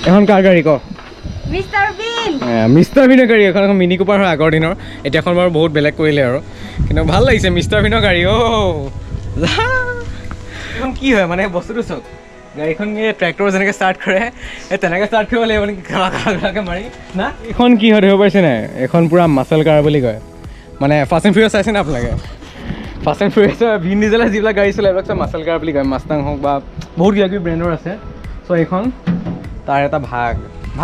এখন কাৰ গাড়ী ক মিষ্টাৰ বিন মিষ্টাৰ বিনৰ গাড়ী এখন মিনি কুপাৰ হয় আগৰ দিনৰ এতিয়া এখন বাৰু বহুত বেলেগ কৰিলে আৰু কিন্তু ভাল লাগিছে মিষ্টাৰ বিনৰ গাড়ী এখন কি হয় মানে বস্তুটো চাওক গাড়ীখন ট্ৰেক্টৰ যেনেকৈ ষ্টাৰ্ট কৰে তেনেকৈ ষ্টাৰ্ট কৰিব লাগিব নেকি ঘাকে মাৰি না এইখন কি হয় ধৰিব পাৰিছে নাই এখন পূৰা মাচল কাৰ বুলি কয় মানে ফাষ্ট এণ্ড ফিউৰিয়াছ চাইছে নে আপোনালোকে ফাষ্ট এণ্ড ফিউৰিয়াছৰ ভিন ডিজেলে যিবিলাক গাড়ী চলাই এইবিলাক চব মাচল কাৰ বুলি কয় মাষ্টাং হওক বা বহুত কিবা কিবি ব্ৰেণ্ডৰ আছে চ' এইখন তাৰ এটা ভাগ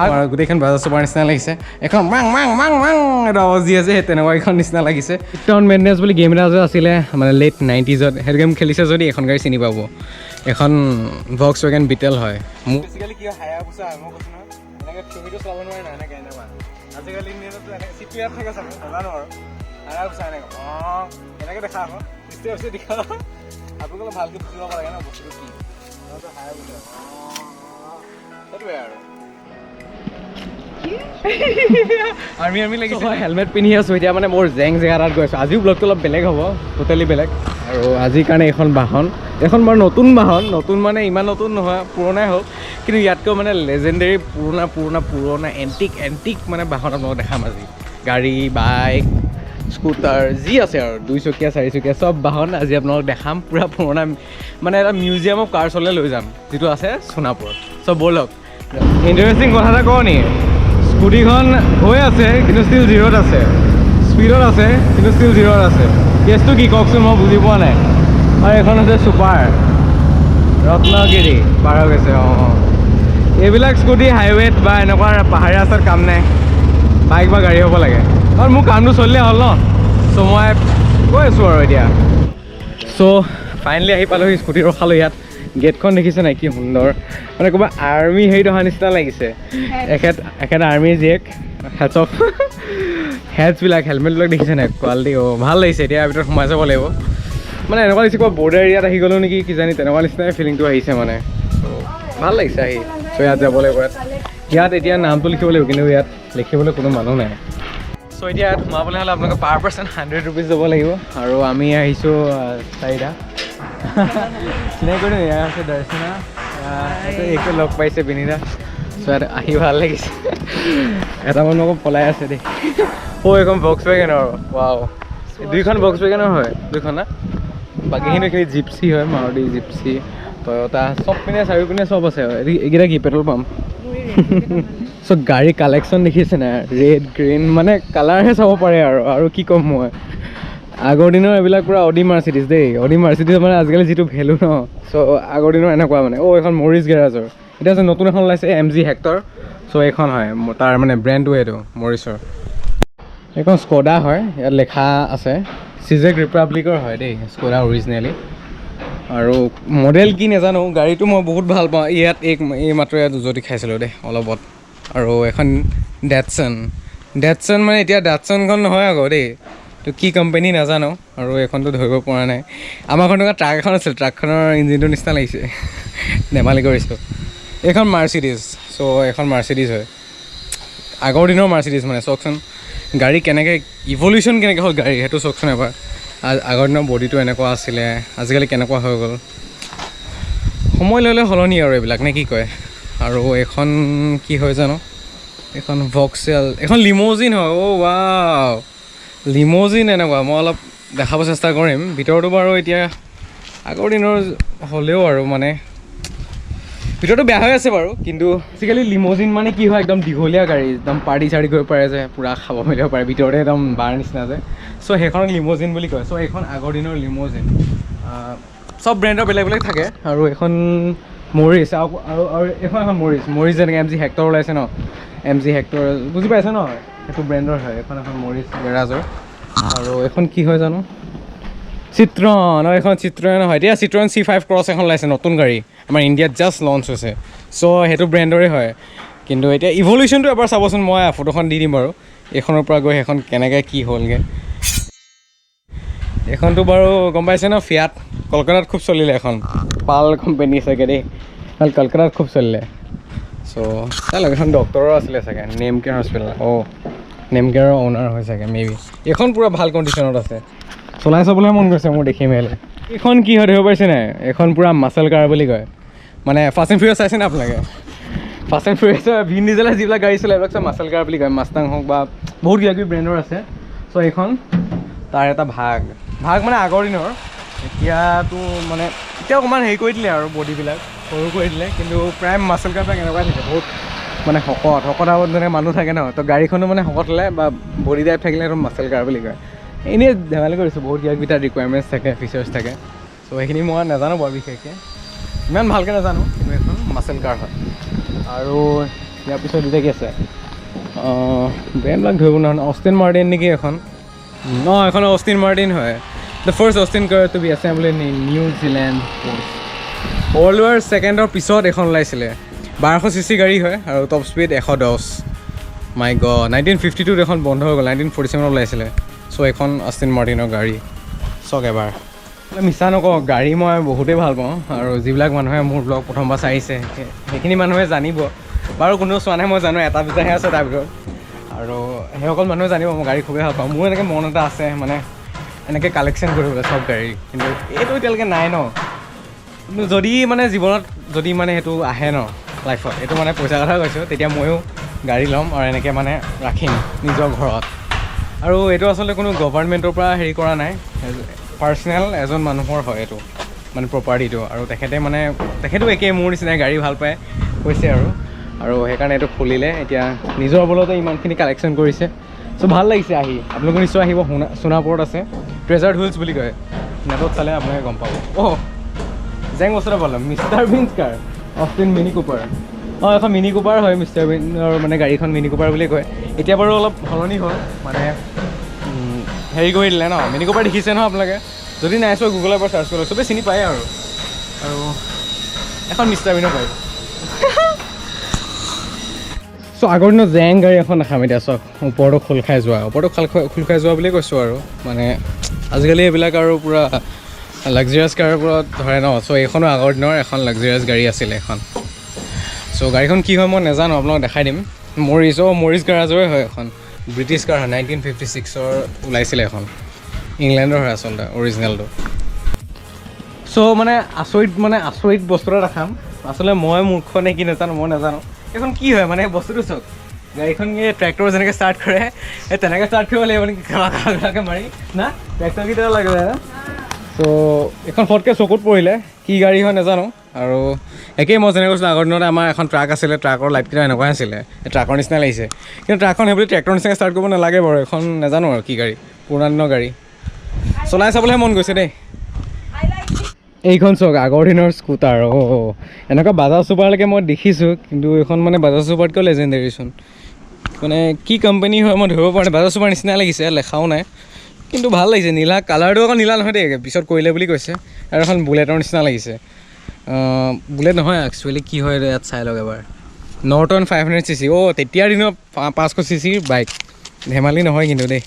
আৰু গোটেইখন বাজাজ চুপাৰ নিচিনা লাগিছে এখন মাং মাং মাং মাং এটা আৱাজ দি আছে সেই তেনেকুৱা এইখন নিচিনা লাগিছে টাউন মেডনেছ বুলি গেম এটা যে আছিলে মানে লেট 90s সেইটো গেম খেলিছে যদি এখন গাড়ী চিনি পাব এখন ভক্স ৱেগন বিটেল হয় মোৰ বেছিকেলি কি হায়া পুছা মই কৈছোঁ নহয় এনেকৈ তুমিতো চলাব নোৱাৰে নহয় এনেকৈ এনেকুৱা আজিকালি ইণ্ডিয়ানতো এনেকৈ চিট ইয়াত থাকে চাগে নাজানো আৰু হায়া পুছা এনেকৈ এনেকৈ দেখা আকৌ নিশ্চয় দেখা আপোনালোকে ভালকৈ বুজি পাব লাগে ন বস্তুটো কি হায়া পুছা সেইটোৱে আৰু আৰ্মি লাগিছে হেলমেট পিন্ধি আছোঁ এতিয়া মানে মোৰ জেং জেগা এটাত গৈ আছোঁ আজিও ব্লগটো অলপ বেলেগ হ'ব টোটেলি বেলেগ আৰু আজিৰ কাৰণে এইখন বাহন এখন বাৰু নতুন বাহন নতুন মানে ইমান নতুন নহয় পুৰণাই হ'ল কিন্তু ইয়াতকৈ মানে লেজেণ্ডেৰী পুৰণা এণ্টিক মানে বাহন আপোনালোকক দেখাম আজি গাড়ী বাইক স্কুটাৰ যি আছে আৰু 2 চকীয়া 4 চকীয়া চব বাহন আজি আপোনালোকক দেখাম পূৰা পুৰণা মানে এটা মিউজিয়াম অফ কাৰ্ছলৈ লৈ যাম যিটো আছে সোণাপুৰত চব ব'লক ইণ্টাৰেষ্টিং কথা এটা কওঁ নি স্কুটিখন হৈ আছে কিন্তু ষ্টিল জিৰ'ত আছে স্পীডত আছে কিন্তু ষ্টিল জিৰ'ত আছে কেছটো কি কওকচোন মই বুজি পোৱা নাই আৰু এখন আছে ছুপাৰ ৰত্নগিৰি পাৰ হৈ গৈছে এইবিলাক স্কুটি হাইৱেত বা এনেকুৱা পাহাৰীয়া ৰাস্তাত কাম নাই বাইক বা গাড়ী হ'ব লাগে কাৰণ মোৰ কামটো চলিলে হ'ল ন চ' মই গৈ আছোঁ আৰু এতিয়া চ' ফাইনেলি আহি পালোহি স্কুটি ৰখালোঁ ইয়াত গেটখন দেখিছে নাই কি সুন্দৰ মানে ক'ৰবাত আৰ্মি হেৰিত অহা নিচিনা লাগিছে এখেত আৰ্মিৰ জীয়েক হেডছক হেডছবিলাক হেলমেটবিলাক দেখিছে নাই কোৱালিটি ভাল লাগিছে এতিয়া ভিতৰত সোমাই যাব লাগিব মানে এনেকুৱা লাগিছে ক'ৰবাত বৰ্ডাৰ এৰিয়াত আহি গ'লোঁ নেকি কিজানি তেনেকুৱা নিচিনাই ফিলিংটো আহিছে মানে ভাল লাগিছে আহি চ' ইয়াত যাব লাগিব ইয়াত এতিয়া নামটো লিখিব লাগিব কিন্তু ইয়াত লিখিবলৈ কোনো মানুহ নাই চ' এতিয়া ইয়াত সোমাবলৈ হ'লে আপোনালোকে পাৰ পাৰ্চন 100 rupees যাব লাগিব আৰু আমি আহিছোঁ 4টা চিনাকি কৰি এয়া আছে দৰ্শনা এইটো লগ পাইছে বিনীতা চ' ইয়াত আহি ভাল লাগিছে এটা মানুহ আকৌ পলাই আছে দেই এইখন ভক্স ৱেগনৰ ৱাও দুইখন ভক্স ৱেগনৰ হয় দুইখন না বাকীখিনি এইখিনি জিপচি হয় মাৰুতি জিপচি টয়টা চব পিনে চাৰিওপিনে চব আছে এইকেইটা কি পেট্ৰল পাম্প চ' গাড়ী কালেকশ্যন দেখিছে নাই ৰেড গ্ৰীণ মানে কালাৰহে চাব পাৰে আৰু কি ক'ম মই আগৰ দিনৰ এইবিলাক পূৰা অডি মাৰ্চিডিজ দেই অডি মাৰ্চিডিজ মানে আজিকালি যিটো ভেলু ন চ' আগৰ দিনৰ এনেকুৱা মানে এইখন মৰিছ গেৰাজৰ এতিয়া যে নতুন এখন ওলাইছে MG হেক্টৰ চ' এইখন হয় তাৰ মানে ব্ৰেণ্ডটো এইটো মৰিছৰ এইখন স্ক'ডা হয় ইয়াত লেখা আছে চিজেক ৰিপাব্লিকৰ হয় দেই স্ক'ডা অৰিজিনেলি আৰু মডেল কি নাজানো গাড়ীটো মই বহুত ভাল পাওঁ ইয়াত এই মাত্ৰ ইয়াত উজতি খাইছিলোঁ দেই অলপত আৰু এখন ডেটছন মানে এতিয়া ডাটছনখন নহয় আকৌ দেই তো কি কোম্পানী নাজানো আৰু এইখনতো ধৰিব পৰা নাই আমাৰ ঘৰত এনেকুৱা ট্ৰাক এখন আছিল ট্ৰাকখনৰ ইঞ্জিনটোৰ নিচিনা লাগিছে ধেমালি কৰিছোঁ এইখন মাৰ্চিডিজ চ' এইখন মাৰ্চিডিজ হয় আগৰ দিনৰ মাৰ্চিডিজ মানে চাওকচোন গাড়ী কেনেকৈ ইভলিউশ্যন কেনেকৈ হ'ল গাড়ী সেইটো চাওকচোন এবাৰ আগৰ দিনৰ বডিটো এনেকুৱা আছিলে আজিকালি কেনেকুৱা হৈ গ'ল সময় ল'লে সলনি আৰু এইবিলাক নে কি কয় আৰু এইখন কি হয় জানো এইখন ভক্সেল এইখন লিম'জিন হয় ৱাও লিম'জিন এনেকুৱা মই অলপ দেখাব চেষ্টা কৰিম ভিতৰতো বাৰু এতিয়া আগৰ দিনৰ হ'লেও আৰু মানে ভিতৰতো বেয়া হৈ আছে বাৰু কিন্তু আজিকালি লিম'জিন মানে কি হয় একদম দীঘলীয়া গাড়ী একদম পাৰ্টি চাৰ্টি কৰিব পাৰে যে পূৰা খাব মেলিব পাৰে ভিতৰতে একদম বাৰ নিচিনা যে চ' সেইখনক লিম'জিন বুলি কয় চ' এইখন আগৰ দিনৰ লিম'জিন চব ব্ৰেণ্ডৰ বেলেগ বেলেগ থাকে আৰু এইখন মৰিছ আৰু এইখন মৰিছ যেনেকৈ MG হেক্টৰ ওলাইছে ন MG হেক্টৰ বুজি পাইছে ন সেইটো ব্ৰেণ্ডৰ হয় এখন মৰিছ গেৰাজৰ আৰু এইখন কি হয় জানো চিত্ৰন এইখন চিত্ৰন হয় এতিয়া চিত্ৰন C5 ক্ৰছ এখন ওলাইছে নতুন গাড়ী আমাৰ ইণ্ডিয়াত জাষ্ট লঞ্চ হৈছে চ' সেইটো ব্ৰেণ্ডৰে হয় কিন্তু এতিয়া ইভলিউশ্যনটো এবাৰ চাবচোন মই ফটোখন দি দিম বাৰু এইখনৰ পৰা গৈ সেইখন কেনেকৈ কি হ'লগৈ এইখনতো বাৰু গম পাইছে ন ফিয়াট কলকাতাত খুব চলিলে এখন পাল কোম্পানী চাগে দেই কলকাতাত খুব চলিলে চ' চাওক এখন ডক্টৰৰ আছিলে চাগে নেম কেয়াৰ হস্পিটেল নেম কেয়াৰৰ অ'নাৰ হয় চাগে মেবি এইখন পূৰা ভাল কণ্ডিশ্যনত আছে চলাই চাবলৈ মন গৈছে মোৰ দেখি মেলি এইখন কি হয় ধৰিব পাৰিছে নাই এইখন পূৰা মাচল কাৰ বুলি কয় মানে ফাষ্ট এণ্ড ফিউৰিয়াছ চাইছে নে আপোনালোকে ফাষ্ট এণ্ড ফিউৰিয়াছৰ ভিন ডিজেলে যিবিলাক গাড়ী চলাই এইবিলাক চব মাচল কাৰ বুলি কয় মাষ্টাং হওক বা বহুত কিবা কিবি ব্ৰেণ্ডৰ আছে চ' এইখন তাৰ এটা ভাগ মানে আগৰ দিনৰ এতিয়াতো মানে এতিয়া অকণমান হেৰি কৰি দিলে আৰু বডিবিলাক সৰু কৰি দিলে কিন্তু প্ৰায় মাচল কাৰবিলাক এনেকুৱাই থাকে বহুত মানে শকত আগত যেনে মানুহ থাকে ন তো গাড়ীখনো মানে শকত হ'লে বা বডি টাইপ থাকিলে সেইটো মাচল কাৰ বুলি কয় এনেই ধেমালি কৰিছোঁ বহুত কিবা কিবি তাৰ ৰিকুৱাৰমেণ্টছ থাকে ফিচাৰ্ছ থাকে চ' সেইখিনি মই নাজানো বাৰু বিশেষকৈ ইমান ভালকৈ নাজানো কিন্তু এইখন মাচল কাৰ হয় আৰু ইয়াৰ পিছত এতিয়া কি আছে ব্ৰেণ্ডবিলাক ধৰিব নহয় অষ্টিন মাৰ্টিন নেকি এখন এখন অষ্টিন মাৰ্টিন হয় the first Austin car to be assembled in New Zealand world war ছেকেণ্ডৰ পিছত এখন ওলাইছিলে 1200 cc গাড়ী হয় আৰু টপ স্পীড 110 মাই গড 1952 এখন বন্ধ হৈ গ'ল 1947 ওলাইছিলে চ' এখন অষ্টিন মাৰ্টিনৰ গাড়ী চাওক এবাৰ মিছা নকওঁ গাড়ী মই বহুতেই ভাল পাওঁ আৰু যিবিলাক মানুহে মোৰ ব্লগ প্ৰথমবাৰ চাইছে সেইখিনি মানুহে জানিব বাৰু কোনো চোৱা নাই মই জানো এটা দুটাহে আছে তাৰ ভিতৰত আৰু সেইসকল মানুহে জানিব মই গাড়ী খুবেই ভাল পাওঁ মোৰ এনেকৈ মন এটা আছে মানে এনেকৈ কালেকশ্যন কৰিবলৈ চব গাড়ী কিন্তু এইটো এতিয়ালৈকে নাই ন কিন্তু যদি মানে জীৱনত যদি মানে সেইটো আহে ন লাইফত এইটো মানে পইচা কথা কৈছোঁ তেতিয়া ময়ো গাড়ী ল'ম আৰু এনেকৈ মানে ৰাখিম নিজৰ ঘৰত আৰু এইটো আচলতে কোনো গভৰ্ণমেণ্টৰ পৰা হেৰি কৰা নাই পাৰ্চনেল এজন মানুহৰ হয় এইটো মানে প্ৰপাৰ্টিটো আৰু তেখেতো একেই মোৰ নিচিনাই গাড়ী ভাল পায় কৈছে আৰু সেইকাৰণে এইটো খুলিলে এতিয়া নিজৰ বলতে ইমানখিনি কালেকশ্যন কৰিছে চ' ভাল লাগিছে আহি আপোনালোকে নিশ্চয় আহিব সোণাপুৰত আছে ট্ৰেজাৰ হুইলছ বুলি কয় নেটত চালে আপোনালোকে গম পাব জেং বস্তুটা পালোঁ মিষ্টাৰ বিনছ কাৰ অষ্টিন মিনি কুপাৰ এখন মিনি কুপাৰ হয় মিষ্টাৰ বিনৰ মানে গাড়ীখন মিনি কুপাৰ বুলি কয় এতিয়া বাৰু অলপ সলনি হ'ল মানে হেৰি কৰি দিলে ন মিনি কুপাৰ দেখিছে নহয় আপোনালোকে যদি নাই চোৱা গুগলৰ পৰা চাৰ্চ কৰিব চবেই চিনি পায় আৰু এখন মিষ্টাৰ বিনৰ পায় চ' আগৰ দিনত জেং গাড়ী এখন দেখাম এতিয়া চাওক ওপৰতো খোল খাই যোৱা বুলিয়ে কৈছোঁ আৰু মানে আজিকালি এইবিলাক আৰু পূৰা লাক্সাৰিয়াছ কাৰৰ ওপৰত ধৰে ন চ' এইখনো আগৰ দিনৰ এখন লাক্সাৰিয়াছ গাড়ী আছিলে এখন চ' গাড়ীখন কি হয় মই নাজানো আপোনালোকক দেখাই দিম মৰিছ গাৰাজৰে হয় এখন ব্ৰিটিছ কাৰ হয় 1956ৰ ওলাইছিলে এখন ইংলেণ্ডৰ হয় আচলতে অৰিজিনেলটো চ' মানে আচৰিত বস্তু এটা দেখাম আচলতে মই মূৰ্খনে কি নাজানো মই নাজানো এইখন কি হয় মানে বস্তুটো চাওক গাড়ীখন ট্ৰেক্টৰ যেনেকৈ ষ্টাৰ্ট কৰে সেই তেনেকৈ ষ্টাৰ্ট কৰিব লাগিব নেকি খেলাকৈ মাৰি না ট্ৰেক্টৰ কেইটা লাগে চ' এইখন ফটকৈ চকুত পৰিলে কি গাড়ী হয় নাজানো আৰু একেই মই যেনেকৈ কৈছিলোঁ আগৰ দিনত আমাৰ এখন ট্ৰাক আছিলে ট্ৰাকৰ লাইটকেইটা এনেকুৱাই আছিলে ট্ৰাকৰ নিচিনা লাগিছে কিন্তু ট্ৰাকখন সেইবুলি ট্ৰেক্টৰ নিচিনা ষ্টাৰ্ট কৰিব নালাগে বাৰু এখন নাজানো আৰু কি গাড়ী পুৰণা দিনৰ গাড়ী চলাই চাবলৈহে মন গৈছে দেই এইখন চাওক আগৰ দিনৰ স্কুটাৰ এনেকুৱা বাজাজ চুপাৰলৈকে মই দেখিছোঁ কিন্তু এইখন মানে বাজাজ চুপাৰতকৈও লেজেণ্ডেৰীচোন মানে কি কোম্পানী হয় মই ধৰিব পৰা নাই বাজাজ চুপাৰ নিচিনা লাগিছে লেখাও নাই কিন্তু ভাল লাগিছে নীলা কালাৰটো আকৌ নীলা নহয় দেই পিছত কৰিলে বুলি কৈছে আৰু এখন বুলেটৰ নিচিনা লাগিছে বুলেট নহয় একচুৱেলি কি হয় ইয়াত চাই লওক এবাৰ নৰ্টন 500 cc তেতিয়াৰ দিনত 500 cc বাইক ধেমালি নহয় কিন্তু দেই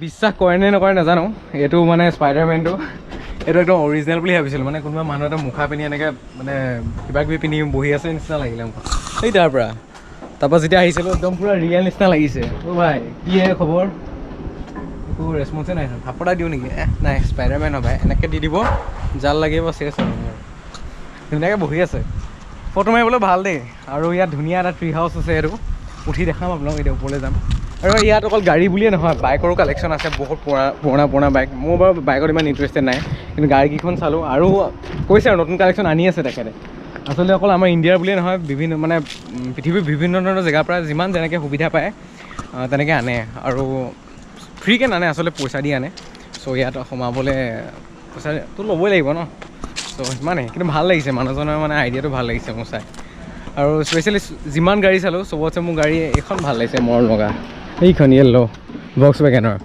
বিশ্বাস কৰে নে নকৰে নাজানো এইটো মানে স্পাইডাৰমেনটো এইটো একদম অৰিজিনেল বুলি ভাবিছিলোঁ মানে কোনোবা মানুহ এটা মুখা পিন্ধি এনেকৈ মানে কিবা কিবি পিন্ধি বহি আছে নিচিনা লাগিলে মোক সেই তাৰপৰা যেতিয়া আহিছিলোঁ একদম পূৰা ৰিয়েল নিচিনা লাগিছে ভাই কি খবৰ একো ৰেচপন্সে নাই থাপৰা দিওঁ নেকি নাই স্পাইডাৰমেন হয় ভাই এনেকৈ দি দিব জাল লাগিব চেছ আৰু ধুনীয়াকৈ বহি আছে ফটো মাৰিবলৈ ভাল দেই আৰু ইয়াত ধুনীয়া এটা ট্ৰি হাউচ আছে এইটো উঠি দেখাম আপোনালোক এতিয়া ওপৰলৈ যাম আৰু ইয়াত অকল গাড়ী বুলিয়ে নহয় বাইকৰো কালেকশ্যন আছে বহুত পুৰণা বাইক মোৰ বাৰু বাইকত ইমান ইণ্টাৰেষ্টেড নাই কিন্তু গাড়ীকেইখন চালোঁ আৰু কৈছে আৰু নতুন কালেকশ্যন আনি আছে তেখেতে আচলতে অকল আমাৰ ইণ্ডিয়াৰ বুলিয়ে নহয় বিভিন্ন মানে পৃথিৱীৰ বিভিন্ন ধৰণৰ জেগাৰ পৰা যিমান যেনেকৈ সুবিধা পায় তেনেকৈ আনে আৰু ফ্ৰীকৈ নানে আচলতে পইচা দি আনে চ' ইয়াত সোমাবলৈ পইচাটো ল'বই লাগিব ন চ' সিমানেই কিন্তু ভাল লাগিছে মানুহজনৰ মানে আইডিয়াটো ভাল লাগিছে মোৰ চাই আৰু স্পেচিয়েলি যিমান গাড়ী চালোঁ চবতছে মোৰ গাড়ী এইখন ভাল লাগিছে মোৰ লগা এইখন য়েল্ল' ভক্সৱেগেনৰ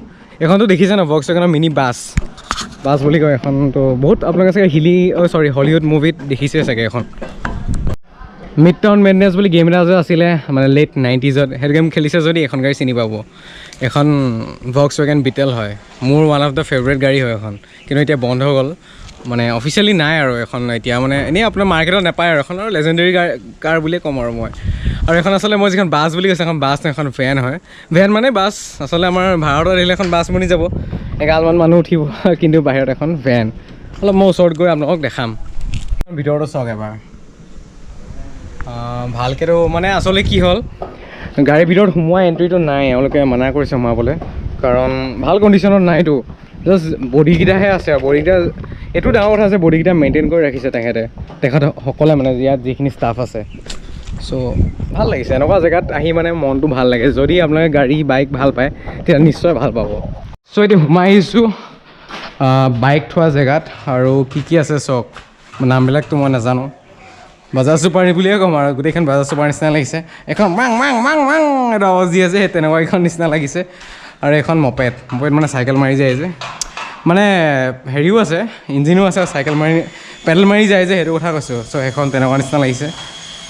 এইখনতো দেখিছে ন ভক্সৱেগেনৰ মিনি বাছ বুলি কয় এখনতো বহুত আপোনালোকে চাগে হলিউড মুভিত দেখিছে চাগে এখন মিডটাউন মেডনেছ বুলি গেম এটা যে আছিলে মানে লেট 90s সেইটো গেম খেলিছে যদি এখন গাড়ী চিনি পাব এখন ভক্সৱেগেন বিটেল হয় মোৰ ওৱান অফ দ্য ফেভৰেট গাড়ী হয় এখন কিন্তু এতিয়া বন্ধ হৈ গ'ল মানে অফিচিয়েলি নাই আৰু এখন এতিয়া মানে এনেই আপোনাৰ মাৰ্কেটত নাপায় আৰু এখন আৰু লেজেণ্ডেৰী কাৰ বুলিয়ে ক'ম আৰু মই আৰু এখন আচলতে মই যিখন বাছ বুলি কৈছোঁ এখন বাছ এখন ভেন হয় ভেন মানে বাছ আচলতে আমাৰ ভাৰতত আহিলে এখন বাছ বনি যাব এগালমান মানুহ উঠিব কিন্তু বাহিৰত এখন ভেন অলপ মই ওচৰত গৈ আপোনালোকক দেখাম ভিতৰতো চাওক এবাৰ ভালকৈতো মানে আচলতে কি হ'ল গাড়ীৰ ভিতৰত সোমোৱা এণ্ট্ৰিটো নাই এওঁলোকে মানা কৰিছে সোমাবলৈ কাৰণ ভাল কণ্ডিশ্যনত নাইতো জাষ্ট বডিকেইটাহে আছে আৰু বডিকেইটা এইটো ডাঙৰ কথা আছে বডিকেইটা মেইনটেইন কৰি ৰাখিছে তেখেতসকলে মানে ইয়াত যিখিনি ষ্টাফ আছে চ' ভাল লাগিছে এনেকুৱা জেগাত আহি মানে মনটো ভাল লাগে যদি আপোনালোকে গাড়ী বাইক ভাল পায় তেতিয়া নিশ্চয় ভাল পাব চ' এতিয়া সোমাই আহিছোঁ বাইক থোৱা জেগাত আৰু কি আছে চাওক নামবিলাকতো মই নাজানো বাজাজ চুপাৰ বুলিয়ে ক'ম আৰু গোটেইখন বাজাজ চুপাৰ নিচিনা লাগিছে এখন মাং মাং মাং মাং এটা আৱাজ দি আছে সেই তেনেকুৱা এখন নিচিনা লাগিছে আৰু এখন মপেড মানে চাইকেল মাৰি যায় যে মানে হেৰিও আছে ইঞ্জিনো আছে চাইকেল মাৰি পেডেল মাৰি যায় যে সেইটো কথা কৈছোঁ চ' সেইখন তেনেকুৱা নিচিনা লাগিছে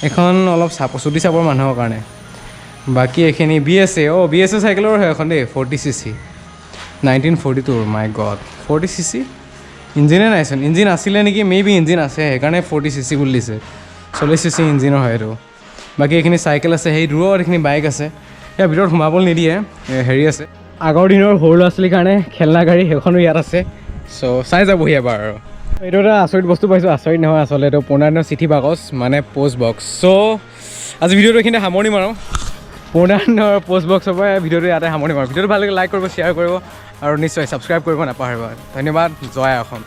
এখন অলপ চুটি চাপৰ মানুহৰ কাৰণে বাকী এইখিনি বি এছ এ চাইকেলৰ হয় এখন দেই 40cc 1942 মাই গড 40cc ইঞ্জিনে নাইচোন ইঞ্জিন আছিলে নেকি মেবি ইঞ্জিন আছে সেইকাৰণে 40cc বুলি দিছে 40cc ইঞ্জিনৰ হয় এইটো বাকী এইখিনি চাইকেল আছে সেই দূৰত এইখিনি বাইক আছে ইয়াৰ ভিতৰত সোমাবলৈ নিদিয়ে হেৰি আছে আগৰ দিনৰ সৰু ল'ৰা ছোৱালীৰ কাৰণে খেলনা গাড়ী সেইখনো ইয়াত আছে চ' চাই যাবহি এবাৰ আৰু এইটো এটা আচৰিত বস্তু পাইছোঁ আচৰিত নহয় আচলতে এইটো পুৰণা দিনৰ চিঠি বাকচ মানে পোষ্ট বক্স চ' আজি ভিডিঅ'টো এইখিনিতে সামৰণি মাৰোঁ পুৰণা দিনৰ পোষ্ট বক্সৰ পৰা ভিডিঅ'টো ইয়াতে সামৰণি মাৰোঁ ভিডিঅ'টো ভাল লাগে লাইক কৰিব শ্বেয়াৰ কৰিব আৰু নিশ্চয় ছাবস্ক্ৰাইব কৰিব নাপাহৰিব ধন্যবাদ জয় অসম